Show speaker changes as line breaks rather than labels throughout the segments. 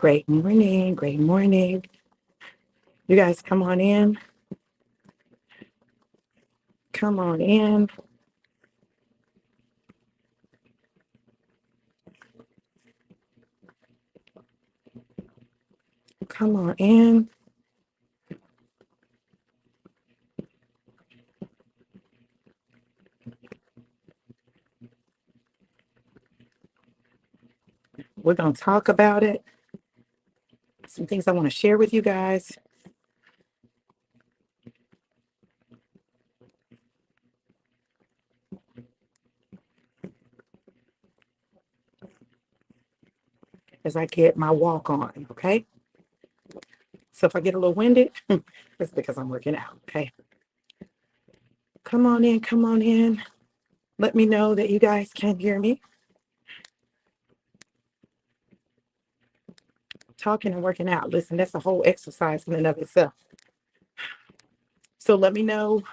Great morning. Great morning. You guys come on in. Come on in. Come on in. We're going to talk about it. Some things I want to share with you guys. As I get my walk on, okay? So if I get a little winded, it's because I'm working out, okay? Come on in. Come on in. Let me know that you guys can hear me. Talking and working out. Listen, that's a whole exercise in and of itself. So let me know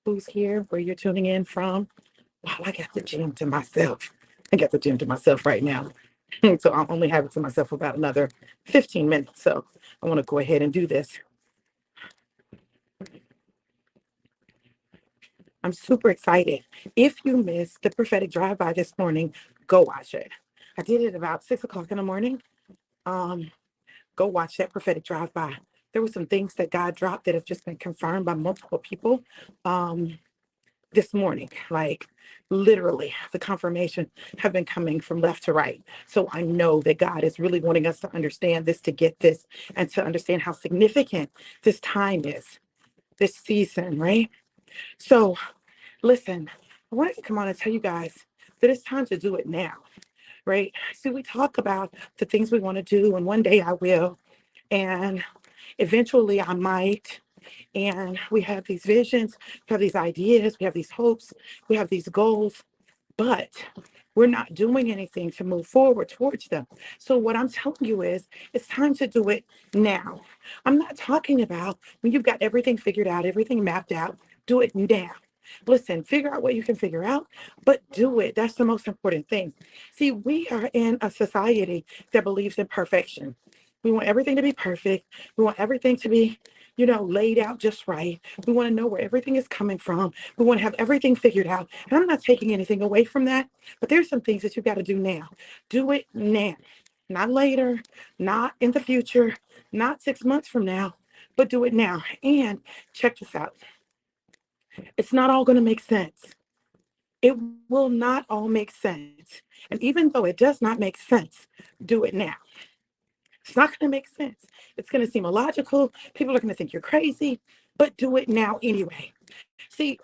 who's here, where you're tuning in from. Wow, I got the gym to myself. I got the gym to myself right now. So I'll only have it to myself for about another 15 minutes. So I want to go ahead and do this. I'm super excited. If you missed the prophetic drive-by this morning, go watch it. I did it about 6 o'clock in the morning. Go watch that prophetic drive-by. There were some things that God dropped that have just been confirmed by multiple people. This morning, like literally the confirmation have been coming from left to right. So I know that God is really wanting us to understand this, to get this, and to understand how significant this time is, this season, right? So listen, I wanted to come on and tell you guys that it's time to do it now, right? See, we talk about the things we want to do, and one day I will, and eventually I might. And we have these visions, we have these ideas, we have these hopes, we have these goals, but we're not doing anything to move forward towards them. So what I'm telling you is it's time to do it now. I'm not talking about when you've got everything figured out, everything mapped out, do it now. Listen, figure out what you can figure out, but do it. That's the most important thing. See, we are in a society that believes in perfection. We want everything to be perfect. We want everything to be, laid out just right. We want to know where everything is coming from. We want to have everything figured out. And I'm not taking anything away from that, but there's some things that you got to do now. Do it now, not later, not in the future, not 6 months from now, but do it now. And check this out. It's not all going to make sense. It will not all make sense. And even though it does not make sense, do it now. It's not going to make sense. It's going to seem illogical. People are going to think you're crazy, but do it now anyway. See,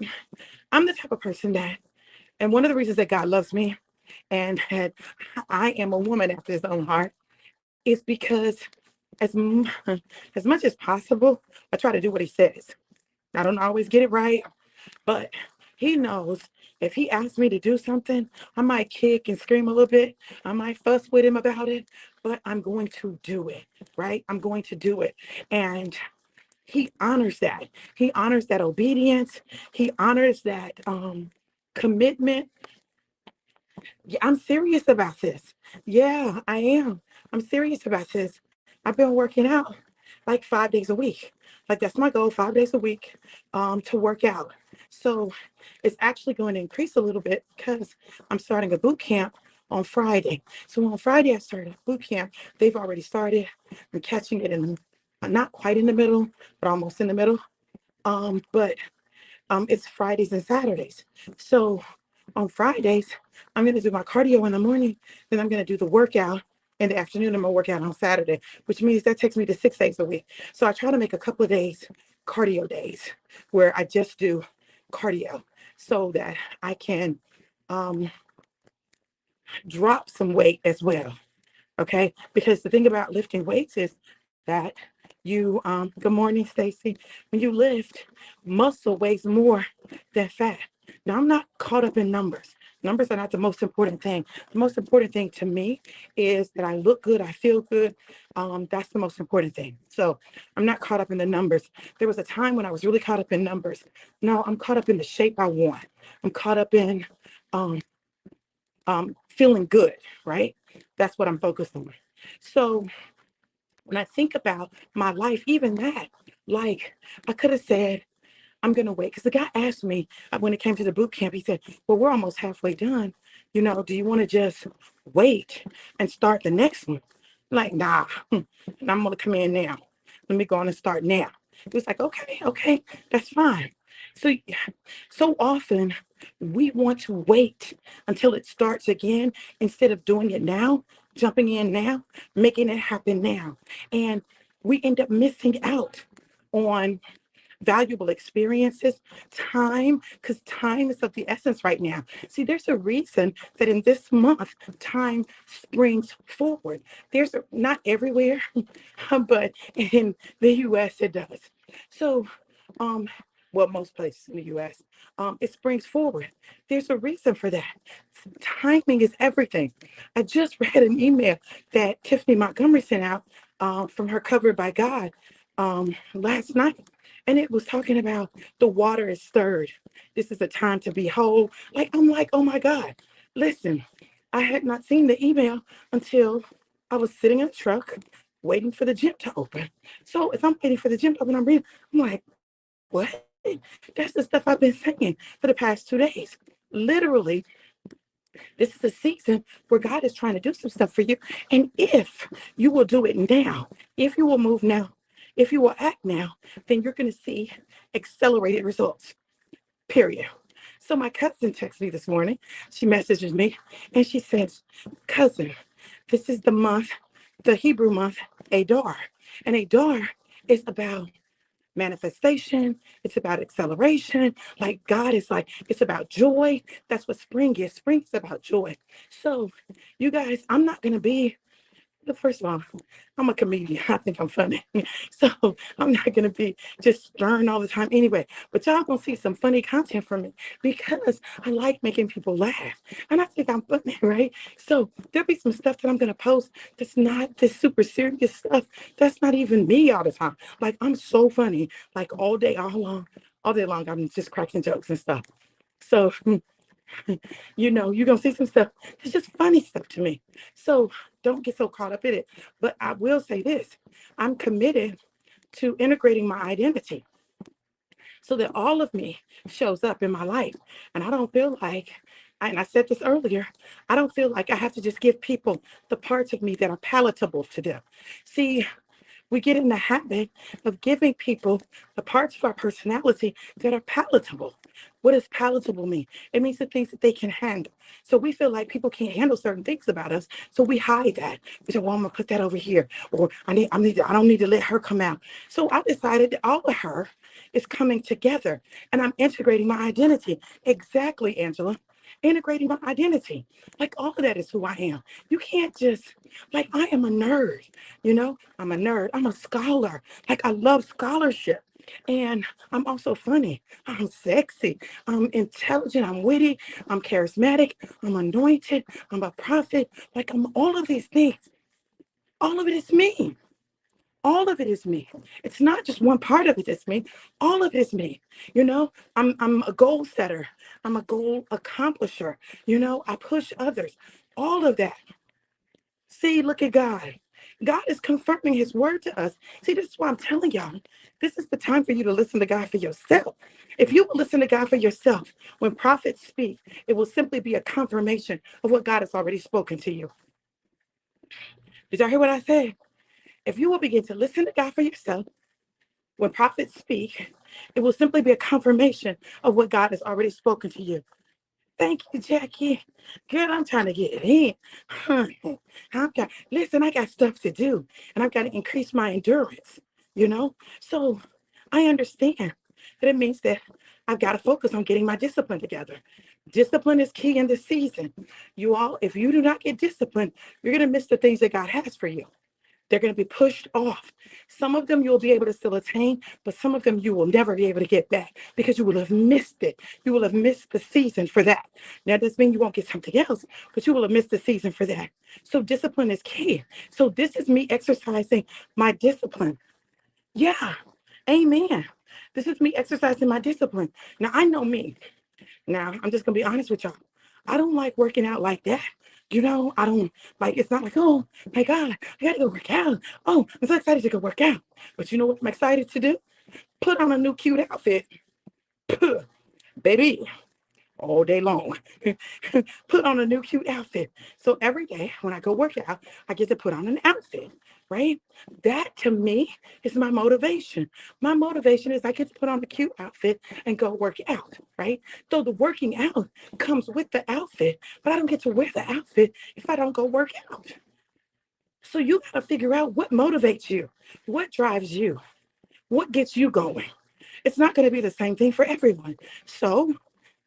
I'm the type of person that, and one of the reasons that God loves me and that I am a woman after his own heart is because as, as much as possible, I try to do what he says. I don't always get it right, but he knows if he asks me to do something, I might kick and scream a little bit. I might fuss with him about it, but I'm going to do it, right? I'm going to do it. And he honors that. He honors that obedience. He honors that commitment. Yeah, I'm serious about this. Yeah, I am. I'm serious about this. I've been working out like 5 days a week. Like that's my goal, 5 days a week to work out. So it's actually going to increase a little bit because I'm starting a boot camp on Friday. So on Friday I started boot camp. They've already started. I'm catching it in not quite in the middle, but almost in the middle. But it's Fridays and Saturdays. So on Fridays, I'm going to do my cardio in the morning, then I'm going to do the workout in the afternoon. I'm going to work out on Saturday, which means that takes me to 6 days a week. So I try to make a couple of days cardio days where I just do cardio so that I can um, drop some weight as well. Okay. Because the thing about lifting weights is that good morning, Stacy. When you lift, muscle weighs more than fat. Now, I'm not caught up in numbers. Numbers are not the most important thing. The most important thing to me is that I look good, I feel good. That's the most important thing. So I'm not caught up in the numbers. There was a time when I was really caught up in numbers. No, I'm caught up in the shape I want. I'm caught up in um, feeling good, right? That's what I'm focused on. So When I think about my life, even that, like I could have said, I'm going to wait. Because the guy asked me when it came to the boot camp, he said, well, we're almost halfway done. Do you want to just wait and start the next one? Like, nah, I'm going to come in now. Let me go on and start now. He was like, okay, that's fine. So, so often we want to wait until it starts again instead of doing it now, jumping in now, making it happen now. And we end up missing out on valuable experiences, time, because time is of the essence right now. See, there's a reason that in this month, time springs forward. Not everywhere, but in the US it does. So, um, well, most places in the US, it springs forward. There's a reason for that. Timing is everything. I just read an email that Tiffany Montgomery sent out from her Covered by God last night. And it was talking about the water is stirred. This is a time to be whole. I'm like, oh my God. Listen, I had not seen the email until I was sitting in the truck waiting for the gym to open. So if I'm waiting for the gym to open, I'm reading, I'm like, what? That's the stuff I've been saying for the past 2 days. Literally, this is a season where God is trying to do some stuff for you. And if you will do it now, if you will move now, if you will act now, then you're going to see accelerated results, period. So my cousin texted me this morning. She messages me and she says, cousin, this is the month, the Hebrew month, Adar. And Adar is about manifestation. It's about acceleration. Like God is like, it's about joy. That's what spring is. Spring is about joy. So you guys, I'm not going to be first of all, I'm a comedian. I think I'm funny. So I'm not going to be just stern all the time anyway. But y'all going to see some funny content from me because I like making people laugh. And I think I'm funny, right? So there'll be some stuff that I'm going to post that's not this super serious stuff. That's not even me all the time. Like I'm so funny, like all day, all day long, I'm just cracking jokes and stuff. So you're going to see some stuff. It's just funny stuff to me. So don't get so caught up in it. But I will say this, I'm committed to integrating my identity so that all of me shows up in my life. And I don't feel like, and I said this earlier, I don't feel like I have to just give people the parts of me that are palatable to them. See, we get in the habit of giving people the parts of our personality that are palatable. What does palatable mean? It means the things that they can handle. So we feel like people can't handle certain things about us, so we hide that. We say, "Well, I'm gonna put that over here," or I don't need to let her come out. So I decided that all of her is coming together, and I'm integrating my identity. Exactly, Angela. Integrating my identity. Like all of that is who I am. You can't just, like, I am a nerd, I'm a nerd. I'm a scholar. Like, I love scholarship. And I'm also funny. I'm sexy. I'm intelligent. I'm witty. I'm charismatic. I'm anointed. I'm a prophet. Like, I'm all of these things. All of it is me. All of it is me. It's not just one part of it that's me. All of it is me. I'm a goal setter. I'm a goal accomplisher. I push others. All of that. See, look at God. God is confirming his word to us. See, this is why I'm telling y'all, this is the time for you to listen to God for yourself. If you will listen to God for yourself, when prophets speak, it will simply be a confirmation of what God has already spoken to you. Did y'all hear what I said? If you will begin to listen to God for yourself, when prophets speak, it will simply be a confirmation of what God has already spoken to you. Thank you, Jackie. Girl, I'm trying to get it in. Honey, I got stuff to do, and I've got to increase my endurance. So I understand that it means that I've got to focus on getting my discipline together. Discipline is key in this season. You all, if you do not get disciplined, you're going to miss the things that God has for you. They're going to be pushed off. Some of them you'll be able to still attain, but some of them you will never be able to get back because you will have missed it. You will have missed the season for that. Now, that doesn't mean you won't get something else, but you will have missed the season for that. So discipline is key. So this is me exercising my discipline. Yeah, amen. This is me exercising my discipline. Now, I know me. Now, I'm just going to be honest with y'all. I don't like working out like that. You know, I don't like, it's not like, oh my God, I gotta go work out. Oh, I'm so excited to go work out. But you know what I'm excited to do? Put on a new cute outfit. Baby, all day long. Put on a new cute outfit. So every day when I go work out, I get to put on an outfit, right? That to me is my motivation. My motivation is I get to put on a cute outfit and go work out, right? So the working out comes with the outfit, but I don't get to wear the outfit if I don't go work out. So you got to figure out what motivates you, what drives you, what gets you going. It's not going to be the same thing for everyone. So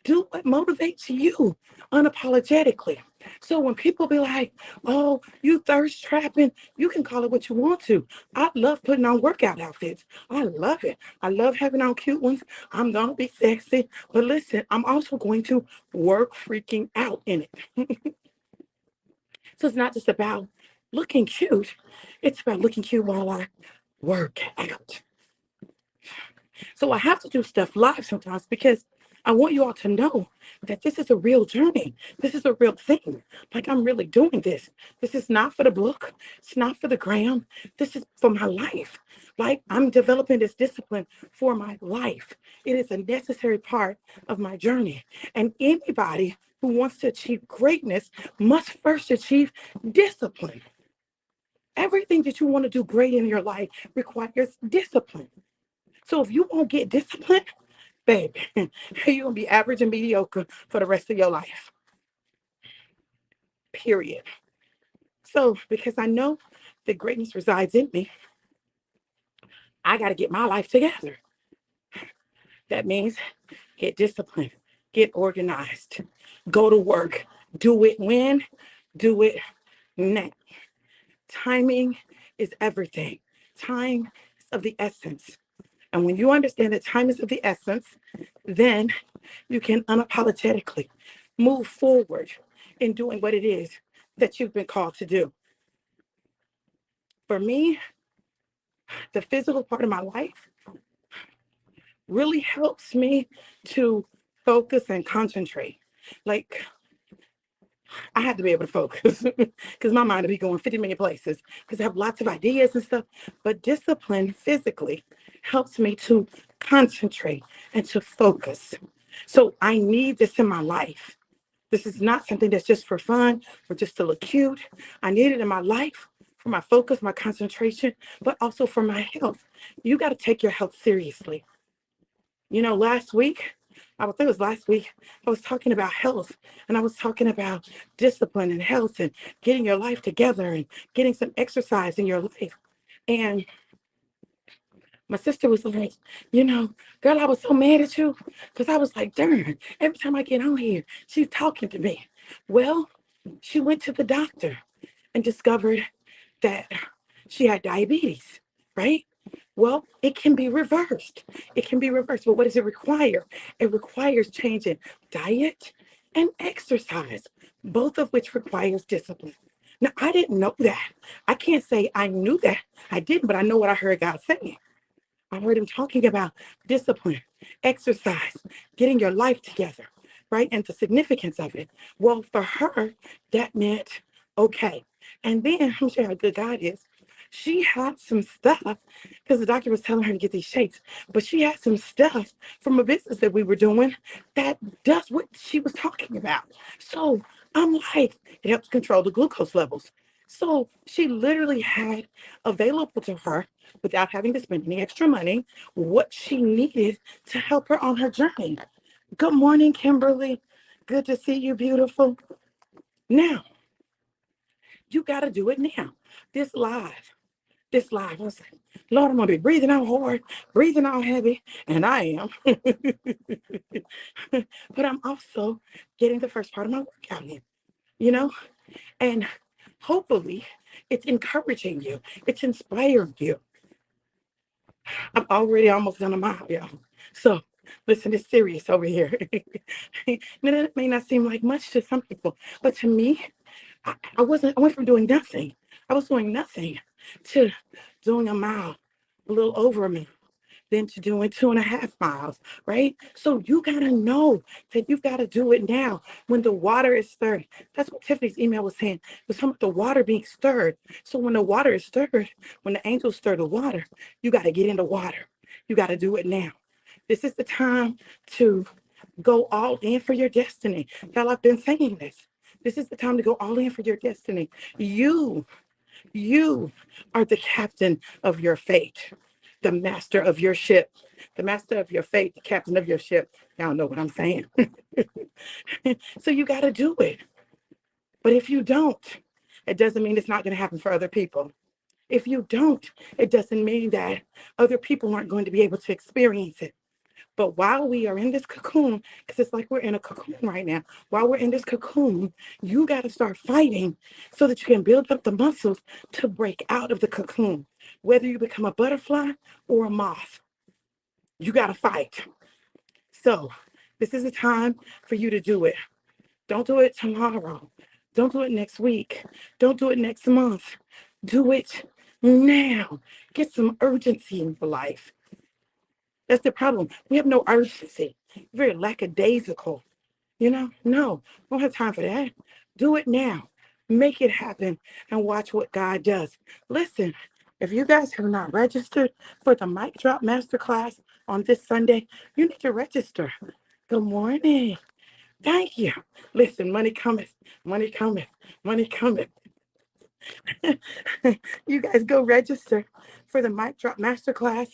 do what motivates you unapologetically. So when people be like, oh, you thirst trapping, you can call it what you want to. I love putting on workout outfits. I love it. I love having on cute ones. I'm going to be sexy. But listen, I'm also going to work freaking out in it. So it's not just about looking cute. It's about looking cute while I work out. So I have to do stuff live sometimes because I want you all to know that this is a real journey. This is a real thing. Like I'm really doing this. This is not for the book. It's not for the gram. This is for my life. Like I'm developing this discipline for my life. It is a necessary part of my journey. And anybody who wants to achieve greatness must first achieve discipline. Everything that you want to do great in your life requires discipline. So if you won't get disciplined, baby, you're going to be average and mediocre for the rest of your life. Period. So because I know that greatness resides in me, I got to get my life together. That means get disciplined, get organized, go to work, do it when, do it now. Timing is everything. Time is of the essence. And when you understand that time is of the essence, then you can unapologetically move forward in doing what it is that you've been called to do. For me, the physical part of my life really helps me to focus and concentrate. Like, I have to be able to focus because my mind will be going 50 million places because I have lots of ideas and stuff. But discipline physically helps me to concentrate and to focus. So I need this in my life. This is not something that's just for fun or just to look cute. I need it in my life for my focus, my concentration, but also for my health. You got to take your health seriously. You know, last week, I think it was last week, I was talking about health and I was talking about discipline and health and getting your life together and getting some exercise in your life. And my sister was like, you know, girl, I was so mad at you because I was like, darn, every time I get on here, she's talking to me. Well, she went to the doctor and discovered that she had diabetes, right? Well, it can be reversed. It can be reversed. But what does it require? It requires changing diet and exercise, both of which requires discipline. Now, I didn't know that. I can't say I knew that. I didn't, but I know what I heard God saying. I heard him talking about discipline, exercise, getting your life together, right? And the significance of it. Well, for her, that meant okay. And then I'm sure how good God is. She had some stuff because the doctor was telling her to get these shakes, but she had some stuff from a business that we were doing that does what she was talking about. So I'm like, it helps control the glucose levels. So she literally had available to her without having to spend any extra money what she needed to help her on her journey. Good morning, Kimberly. Good to see you, beautiful. Now, you got to do it now. This live. This live. I was like, Lord, I'm going to be breathing out hard, breathing out heavy, and I am. But I'm also getting the first part of my workout in, you know? And hopefully it's encouraging you. It's inspiring you. I'm already almost done a mile, y'all. So listen, it's serious over here. Now, that may not seem like much to some people, but to me, I went from doing nothing. I was doing nothing to doing a mile, a little over a mile, than to doing 2.5 miles, right? So you got to know that you've got to do it now when the water is stirred. That's what Tiffany's email was saying. It was talking about the water being stirred. So when the water is stirred, when the angels stir the water, you got to get in the water. You got to do it now. This is the time to go all in for your destiny. Y'all, I've been saying this. This is the time to go all in for your destiny. You are the captain of your fate, the master of your ship, the master of your fate, the captain of your ship. Y'all know what I'm saying. So you got to do it. But if you don't, it doesn't mean it's not going to happen for other people. If you don't, it doesn't mean that other people aren't going to be able to experience it. But while we are in this cocoon, because it's like we're in a cocoon right now, while we're in this cocoon, you got to start fighting so that you can build up the muscles to break out of the cocoon. Whether you become a butterfly or a moth, you got to fight. So this is the time for you to do it. Don't do it tomorrow. Don't do it next week. Don't do it next month. Do it now. Get some urgency in your life. That's the problem. We have no urgency. Very lackadaisical. No, don't have time for that. Do it now. Make it happen and watch what God does. Listen, if you guys have not registered for the Mic Drop Masterclass on this Sunday, you need to register. Good morning. Thank you. Listen, money cometh, money cometh, money cometh. You guys go register for the Mic Drop Masterclass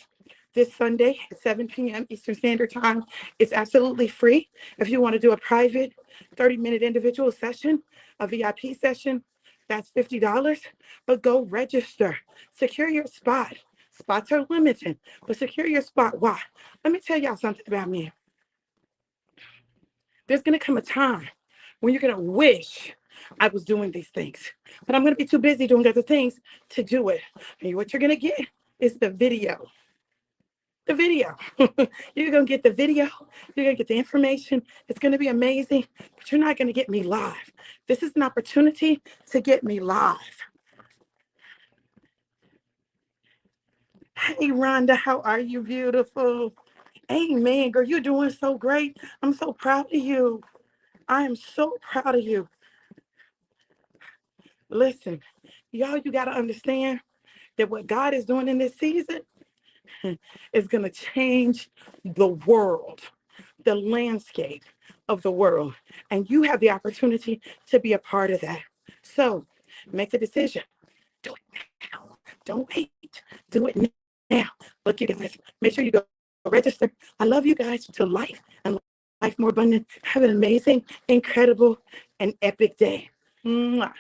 this Sunday at 7 p.m. Eastern Standard Time. It's absolutely free. If you want to do a private 30-minute individual session, a VIP session, that's $50. But go register. Secure your spot. Spots are limited, but secure your spot. Why? Let me tell y'all something about me. There's going to come a time when you're going to wish I was doing these things, but I'm going to be too busy doing other things to do it. And what you're going to get is the video. The video. You're going to get the video. You're going to get the information. It's going to be amazing, but you're not going to get me live. This is an opportunity to get me live. Hey, Rhonda, how are you? Beautiful. Amen, girl. You're doing so great. I'm so proud of you. I am so proud of you. Listen, y'all, you got to understand that what God is doing in this season is going to change the world, the landscape of the world. And you have the opportunity to be a part of that. So make the decision. Do it now. Don't wait. Do it now. Look, you guys, make sure you go register. I love you guys to life and life more abundant. Have an amazing, incredible, and epic day. Mwah.